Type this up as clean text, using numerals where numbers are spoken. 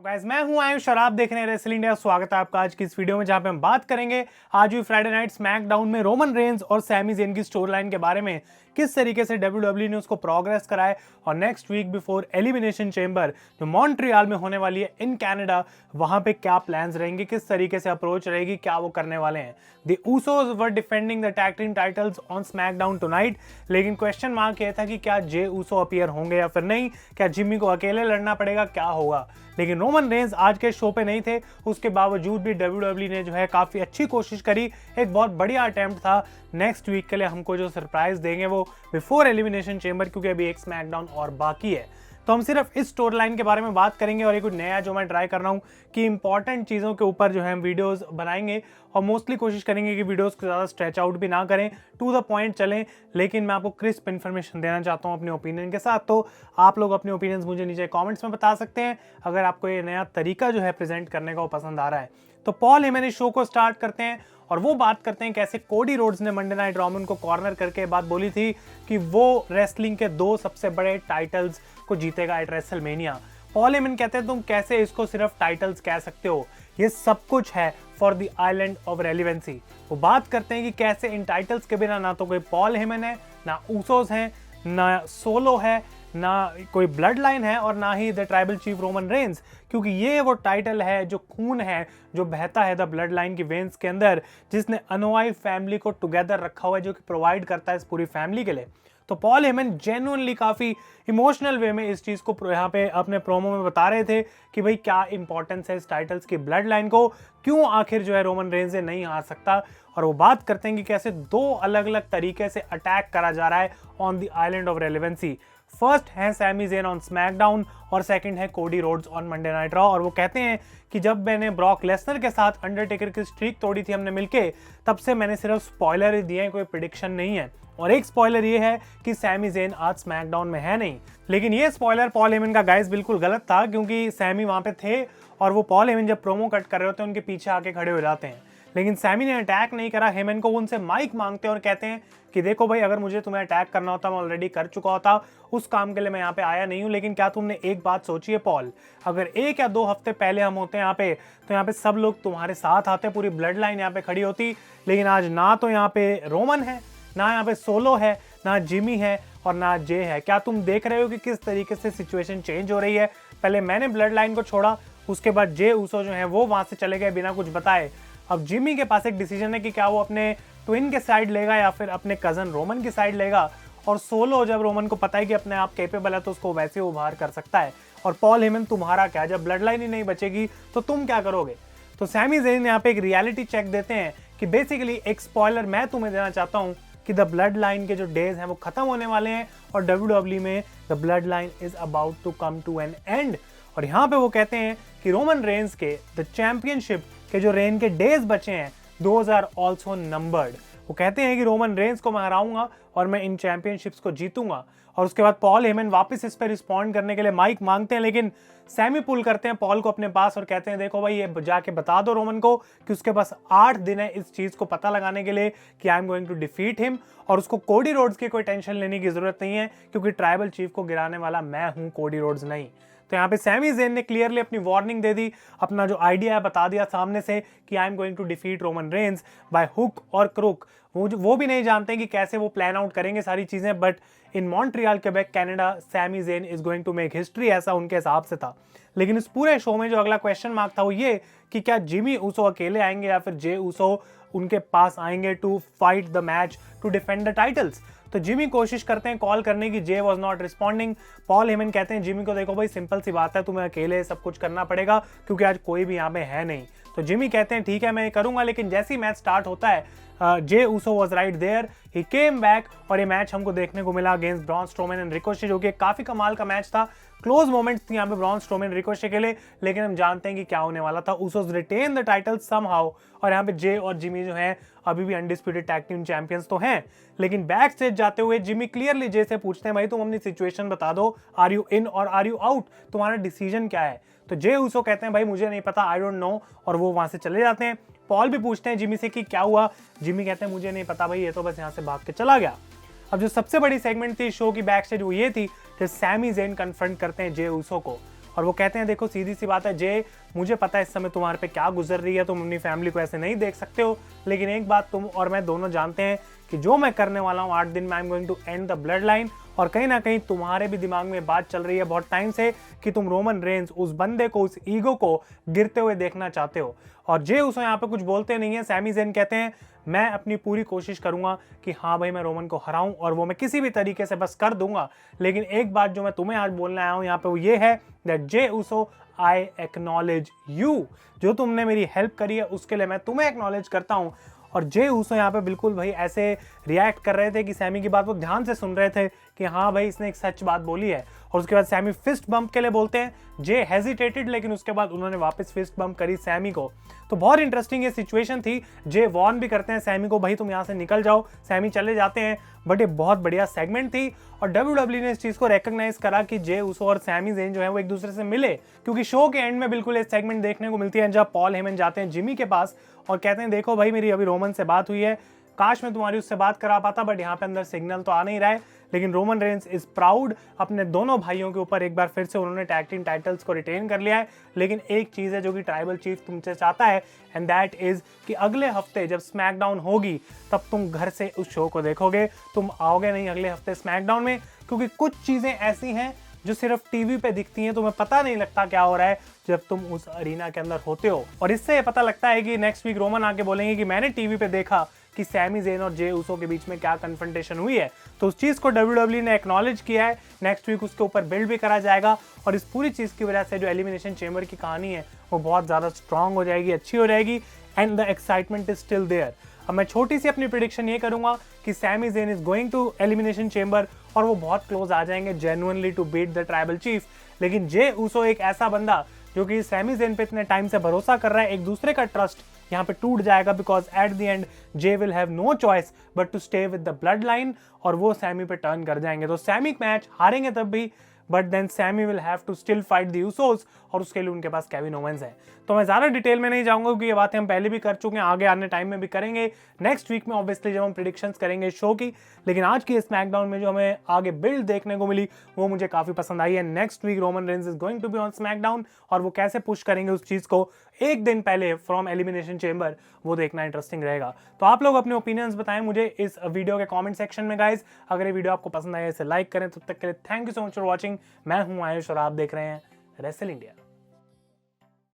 तो गाइस मैं हूं आयुष और आप देख रहे हैं रेसल इंडिया। स्वागत है आपका आज की इस वीडियो में, जहां पे हम बात करेंगे आज हुई फ्राइडे नाइट स्मैकडाउन में रोमन रेंज और सैमी ज़ेन की स्टोरी लाइन के बारे में, किस तरीके से WWE ने उसको प्रोग्रेस कराए और next week before elimination chamber जो मॉन्ट्रियल में होने वाली है इन कनाडा, वहां पे क्या प्लान्स रहेंगे, किस तरीके से अप्रोच रहेगी, क्या वो करने वाले हैं। The Usos were defending the tag team titles on SmackDown tonight, लेकिन क्वेश्चन मार्क ये था कि क्या जे ऊसो अपीयर होंगे या फिर नहीं, क्या जिम्मी को अकेले लड़ना पड़ेगा, क्या होगा। लेकिन रोमन रेंज आज के शो पे नहीं थे, उसके बावजूद भी WWE ने जो है काफी अच्छी कोशिश करी। एक बहुत बढ़िया अटेम्प्ट था। नेक्स्ट वीक के लिए हमको जो सरप्राइज देंगे वो बिफोर एलिमिनेशन चेंबर, क्योंकि अभी एक स्मैकडाउन और बाकी है। तो हम सिर्फ इस स्टोरी लाइन के बारे में बात करेंगे और एक कुछ नया जो मैं ट्राई कर रहा हूँ कि इंपॉर्टेंट चीज़ों के ऊपर जो है हम वीडियोस बनाएंगे और मोस्टली कोशिश करेंगे कि वीडियोस को ज़्यादा स्ट्रेच आउट भी ना करें, टू द पॉइंट चलें, लेकिन मैं आपको क्रिस्प इन्फॉर्मेशन देना चाहता हूँ अपने ओपिनियन के साथ। तो आप लोग अपने ओपिनियंस मुझे नीचे कॉमेंट्स में बता सकते हैं अगर आपको ये नया तरीका जो है प्रेजेंट करने का वो पसंद आ रहा है। तो पॉल हेमन इस शो को स्टार्ट करते हैं और वो बात करते हैं कैसे कोडी रोड्स ने मंडे नाइट रॉमन को कॉर्नर करके बात बोली थी कि वो रेसलिंग के 2 सबसे बड़े टाइटल्स को जीतेगा एट रेसलमेनिया। पॉल हेमन कहते हैं तुम कैसे इसको सिर्फ टाइटल्स कह सकते हो, ये सब कुछ है for the island of relevancy. वो बात करते हैं कि कैसे इन टाइटल्स के बिना ना तो कोई पॉल हेमन है, ना ऊसोस हैं, ना सोलो है, ना कोई ब्लड लाइन है और ना ही the tribal chief Roman Reigns, क्योंकि ये वो टाइटल है जो खून है जो बहता है द ब्लड लाइन की वेन्स के अंदर, जिसने अनोवाई फैमिली को टुगेदर रखा हुआ है, जो कि प्रोवाइड करता है इस पूरी फैमिली के लिए। तो पॉल हेमन जेन्युइनली काफ़ी इमोशनल वे में इस चीज़ को यहाँ पे अपने प्रोमो में बता रहे थे कि भाई क्या इंपॉर्टेंस है इस टाइटल्स की ब्लड लाइन को, क्यों आखिर जो है रोमन रेंज से नहीं हार सकता। और वो बात करते हैं कि कैसे 2 अलग अलग तरीके से अटैक करा जा रहा है on the island of relevancy. First है सैमी ज़ेन ऑन स्मैकडाउन और सेकंड है Cody Rhodes on Monday night raw. और वो कहते हैं कि जब मैंने ब्रॉक लेसनर के साथ अंडरटेकर की स्ट्रीक तोड़ी थी हमने मिलके, तब से मैंने सिर्फ स्पॉइलर ही दिए हैं, कोई प्रेडिक्शन नहीं है। और एक स्पॉइलर ये है कि सैमी ज़ेन आज स्मैकडाउन में है नहीं। लेकिन ये स्पॉइलर पॉल हेमन का गाइस बिल्कुल गलत था, क्योंकि सैमी वहां पे थे और वो पॉल हेमन जब प्रोमो कट कर रहे होते हैं उनके पीछे आके खड़े हो जाते हैं। लेकिन सैमी ने अटैक नहीं करा हेमन को, वो उनसे माइक मांगते हैं और कहते हैं कि देखो भाई, अगर मुझे तुम्हें अटैक करना होता मैं ऑलरेडी कर चुका होता, उस काम के लिए मैं यहाँ पे आया नहीं हूँ। लेकिन क्या तुमने एक बात सोची है पॉल, अगर 1 या 2 हफ्ते पहले हम होते यहाँ पे तो यहाँ पे सब लोग तुम्हारे साथ आते, पूरी ब्लड लाइन यहाँ पे खड़ी होती। लेकिन आज ना तो यहाँ पे रोमन है, ना यहाँ पे सोलो है, ना जिमी है और ना जे है। क्या तुम देख रहे हो कि किस तरीके से सिचुएशन चेंज हो रही है। पहले मैंने ब्लड लाइन को छोड़ा, उसके बाद जे ऊसो जो है वो वहां से चले गए बिना कुछ बताए। अब जिमी के पास एक डिसीजन है कि क्या वो अपने ट्विन के साइड लेगा या फिर अपने कजन रोमन की साइड लेगा। और सोलो जब रोमन को पता है कि अपने आप कैपेबल है तो उसको वैसे उभार कर सकता है। और पॉल हेमन तुम्हारा क्या, जब ब्लड लाइन ही नहीं बचेगी तो तुम क्या करोगे। तो सैमी ज़ेन यहाँ पे एक रियलिटी चेक देते हैं कि बेसिकली एक स्पॉइलर मैं तुम्हें देना चाहता हूँ कि द ब्लड लाइन के जो डेज हैं वो खत्म होने वाले हैं और WWE में the blood line is about to come to an end. और यहाँ पे वो कहते हैं कि रोमन रेंज के द चैंपियनशिप के जो रेन के डेज बचे हैं दोज आर ऑल्सो नंबर्ड। वो कहते हैं कि रोमन रेंज को मैं हराऊंगा और मैं इन चैंपियनशिप्स को जीतूंगा। और उसके बाद पॉल हेमन वापस इस पर रिस्पॉन्ड करने के लिए माइक मांगते हैं, लेकिन सैमी पुल करते हैं पॉल को अपने पास और कहते हैं देखो भाई, ये जाके बता दो रोमन को कि उसके पास 8 दिन है इस चीज को पता लगाने के लिए कि I am going to defeat him, और उसको कोडी रोड्स की कोई टेंशन लेने की जरूरत नहीं है, क्योंकि ट्राइबल चीफ को गिराने वाला मैं हूं, कोडी रोड्स नहीं। तो यहाँ पे सैमी ज़ेन ने क्लियरली अपनी वार्निंग दे दी, अपना जो आइडिया है बता दिया सामने से कि I am going to defeat Roman Reigns by hook और क्रुक। वो भी नहीं जानते कि कैसे वो प्लान आउट करेंगे सारी चीजें, but in Montreal Quebec Canada Sami Zayn is going to make history, ऐसा उनके हिसाब से था। लेकिन इस पूरे शो में जो अगला क्वेश्चन मार्क था वो ये कि क्या जिमी ऊसो अकेले आएंगे या फिर जे ऊसो उनके पास आएंगे to fight the match to defend the titles. तो जिमी कोशिश करते हैं कॉल करने की, Jey was not responding. Paul Heyman कहते हैं जिमी को देखो भाई, सिंपल सी बात है, तुम्हें अकेले सब कुछ करना पड़ेगा क्योंकि आज कोई भी यहाँ पे है नहीं। तो जिमी कहते हैं ठीक है मैं ये करूंगा। लेकिन जैसे ही मैच स्टार्ट होता है Jey Uso was right there, he came back और ये मैच हमको देखने को मिला against Braun Strowman and Ricochet, जो कि काफी कमाल का मैच था। क्लोज मोमेंट्स थी यहाँ पे ब्रॉन स्ट्रोमैन रिकोशे के लिए, लेकिन हम जानते हैं कि क्या होने वाला था। Usos retain the title somehow और यहाँ पे जे और जिमी जो है अभी भी अनडिस्प्यूटेड टैग टीम चैंपियंस तो हैं। लेकिन बैक स्टेज जाते हुए जिमी क्लियरली जे से पूछते हैं भाई तुम अपनी सिचुएशन बता दो, आर यू इन और आर यू आउट, तुम्हारा डिसीजन क्या है। तो जे ऊसो कहते हैं भाई मुझे नहीं पता, आई डोंट नो, और वो वहां से चले जाते हैं। पॉल भी पूछते हैं जिमी से कि क्या हुआ, जिमी कहते हैं मुझे नहीं पता भाई, ये तो बस यहाँ से भाग के चला गया। अब जो सबसे बड़ी सेगमेंट थी शो की बैक स्टेज वो ये थी कि सैमी ज़ेन कन्फ्रंट करते हैं जे ऊसो को और वो कहते हैं देखो सीधी सी बात है जे, मुझे पता है इस समय तुम्हारे पे क्या गुजर रही है, तुम अपनी फैमिली को ऐसे नहीं देख सकते हो, लेकिन एक बात तुम और मैं दोनों जानते हैं कि जो मैं करने वाला हूँ 8 दिन में I am going to end the blood line. और कहीं ना कहीं तुम्हारे भी दिमाग में बात चल रही है बहुत टाइम से कि तुम रोमन रेंज उस बंदे को, उस ईगो को गिरते हुए देखना चाहते हो। और जे उसो यहाँ पे कुछ बोलते नहीं है। सैमी ज़ेन कहते हैं मैं अपनी पूरी कोशिश करूंगा कि हाँ भाई मैं रोमन को हराऊं, और वो मैं किसी भी तरीके से बस कर दूंगा। लेकिन एक बात जो मैं तुम्हें आज बोलने आया हूं यहाँ पे वो ये है that J Uso, I acknowledge you. जो तुमने मेरी हेल्प करी है उसके लिए मैं तुम्हें एक्नॉलेज करता हूं। और जे उसो यहाँ पे बिल्कुल भाई ऐसे रिएक्ट कर रहे थे कि सैमी की बात वो ध्यान से सुन रहे थे कि हाँ भाई इसने एक सच बात बोली है। और उसके बाद सैमी फिस्ट बम्प के लिए बोलते हैं, जे हेजिटेटेड, लेकिन उसके बाद उन्होंने वापस फिस्ट बम्प करी सैमी को। तो बहुत इंटरेस्टिंग ये सिचुएशन थी। जे वॉर्न भी करते हैं सैमी को, भाई तुम यहाँ से निकल जाओ, सैमी चले जाते हैं। बट ये बहुत बढ़िया सेगमेंट थी और डब्ल्यूडब्ल्यू ने इस चीज को रेकग्नाइज करा कि जे उसो और सैमी ज़ेन जो है वो एक दूसरे से मिले, क्योंकि शो के एंड में बिल्कुल एक सेगमेंट देखने को मिलती है जब पॉल हेमन जाते हैं जिमी के पास और कहते हैं देखो भाई मेरी अभी रोमन से बात हुई है, काश मैं तुम्हारी उससे बात करा पाता, बट यहाँ पे अंदर सिग्नल तो आ नहीं रहा है। लेकिन रोमन रेंस इज प्राउड अपने दोनों भाइयों के ऊपर, एक बार फिर से उन्होंने टैग टीम टाइटल्स को रिटेन कर लिया है। लेकिन एक चीज है जो कि ट्राइबल चीफ तुमसे चाहता है, एंड दैट इज कि अगले हफ्ते जब स्मैकडाउन होगी तब तुम घर से उस शो को देखोगे, तुम आओगे नहीं अगले हफ्ते स्मैकडाउन में, क्योंकि कुछ चीजें ऐसी हैं जो सिर्फ टीवी पे दिखती हैं, तुम्हें पता नहीं लगता क्या हो रहा है जब तुम उस अरीना के अंदर होते हो। और इससे ये पता लगता है कि नेक्स्ट वीक रोमन आके बोलेंगे कि मैंने टीवी पे देखा कि सैमी ज़ेन और जे उसो के बीच में क्या कन्फ्रंटेशन हुई है। तो उस चीज़ को डब्ल्यूडब्ल्यू ने एक्नॉलेज किया है। नेक्स्ट वीक उसके ऊपर बिल्ड भी करा जाएगा और इस पूरी चीज़ की वजह से जो एलिमिनेशन चेंबर की कहानी है वो बहुत ज़्यादा स्ट्रांग हो जाएगी, अच्छी हो जाएगी, and the excitement is still there. अब मैं छोटी सी अपनी प्रिडिक्शन ये करूंगा कि Sami Zayn is going to elimination chamber और वो बहुत क्लोज आ जाएंगे genuinely to beat the tribal chief. लेकिन जे उसो एक ऐसा बंदा जो कि सैमी ज़ेन पे इतने टाइम से भरोसा कर रहा है, एक दूसरे का ट्रस्ट यहाँ पे टूट जाएगा, because at the end Jey will have no choice but to stay with the blood line, और वो सैमी पे टर्न कर जाएंगे। तो सैमी मैच हारेंगे तब भी, but then Sami will have to still fight the Usos, और उसके लिए उनके पास केविन ओवेंस है। तो मैं ज़्यादा डिटेल में नहीं जाऊंगा क्योंकि ये बातें हम पहले भी कर चुके हैं, आगे आने टाइम में भी करेंगे नेक्स्ट वीक में ऑब्वियसली जब हम प्रिडिक्शंस करेंगे शो की। लेकिन आज की स्मैकडाउन में जो हमें आगे बिल्ड देखने को मिली वो मुझे काफ़ी पसंद आई है। Next week Roman Reigns is going to be on SmackDown और वो कैसे पुश करेंगे उस चीज़ को एक दिन पहले फ्रॉम एलिमिनेशन चेंबर, वो देखना इंटरेस्टिंग रहेगा। तो आप लोग अपने ओपिनियंस बताएं मुझे इस वीडियो के कमेंट सेक्शन में गाइज। अगर ये वीडियो आपको पसंद आया इसे लाइक करें। तब तक के लिए thank you so much for watching. मैं हूं आयुष और आप देख रहे हैं रेसल इंडिया।